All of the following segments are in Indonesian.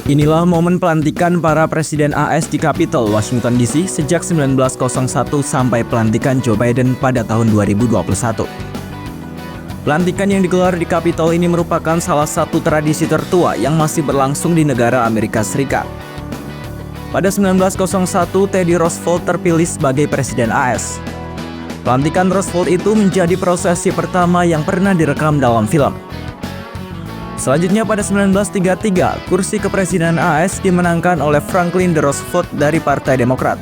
Inilah momen pelantikan para Presiden AS di Capitol, Washington DC sejak 1901 sampai pelantikan Joe Biden pada tahun 2021. Pelantikan yang digelar di Capitol ini merupakan salah satu tradisi tertua yang masih berlangsung di negara Amerika Serikat. Pada 1901, Teddy Roosevelt terpilih sebagai Presiden AS. Pelantikan Roosevelt itu menjadi prosesi pertama yang pernah direkam dalam film. Selanjutnya pada 1933, kursi kepresidenan AS dimenangkan oleh Franklin D. Roosevelt dari Partai Demokrat.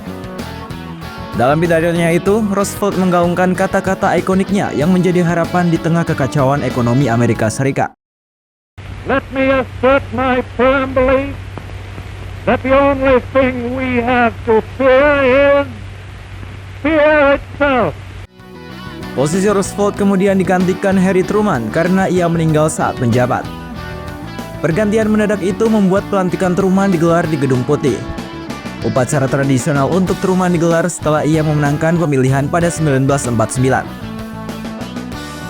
Dalam pidatonya itu, Roosevelt menggaungkan kata-kata ikoniknya yang menjadi harapan di tengah kekacauan ekonomi Amerika Serikat. Let me assert my firm belief that the only thing we have to fear is fear itself. Posisi Roosevelt kemudian digantikan Harry Truman karena ia meninggal saat menjabat. Pergantian mendadak itu membuat pelantikan Truman digelar di Gedung Putih. Upacara tradisional untuk Truman digelar setelah ia memenangkan pemilihan pada 1949.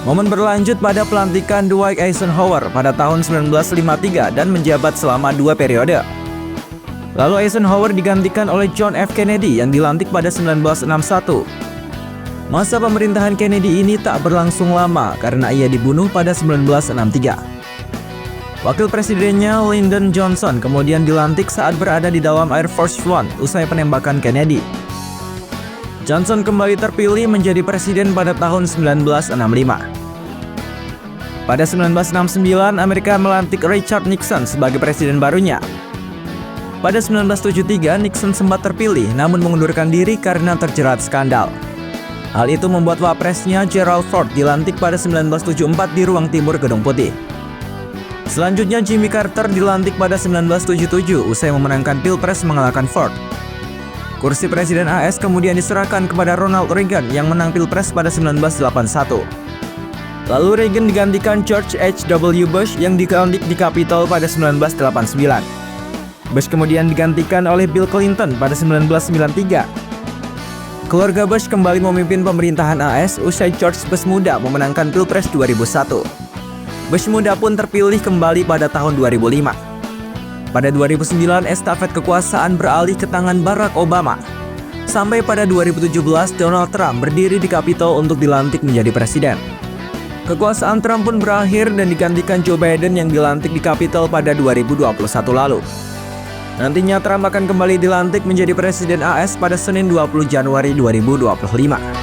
Momen berlanjut pada pelantikan Dwight Eisenhower pada tahun 1953 dan menjabat selama 2 periode. Lalu Eisenhower digantikan oleh John F. Kennedy yang dilantik pada 1961. Masa pemerintahan Kennedy ini tak berlangsung lama karena ia dibunuh pada 1963. Wakil presidennya Lyndon Johnson kemudian dilantik saat berada di dalam Air Force One usai penembakan Kennedy. Johnson kembali terpilih menjadi presiden pada tahun 1965. Pada 1969, Amerika melantik Richard Nixon sebagai presiden barunya. Pada 1973, Nixon sempat terpilih namun mengundurkan diri karena terjerat skandal. Hal itu membuat wapresnya Gerald Ford dilantik pada 1974 di ruang timur Gedung Putih. Selanjutnya Jimmy Carter dilantik pada 1977 usai memenangkan Pilpres mengalahkan Ford. Kursi Presiden AS kemudian diserahkan kepada Ronald Reagan yang menang Pilpres pada 1981. Lalu Reagan digantikan George H.W. Bush yang dilantik di Capitol pada 1989. Bush kemudian digantikan oleh Bill Clinton pada 1993. Keluarga Bush kembali memimpin pemerintahan AS usai George Bush muda memenangkan Pilpres 2001. Bush muda pun terpilih kembali pada tahun 2005. Pada 2009, estafet kekuasaan beralih ke tangan Barack Obama. Sampai pada 2017, Donald Trump berdiri di Capitol untuk dilantik menjadi presiden. Kekuasaan Trump pun berakhir dan digantikan Joe Biden yang dilantik di Capitol pada 2021 lalu. Nantinya Trump akan kembali dilantik menjadi Presiden AS pada Senin 20 Januari 2025.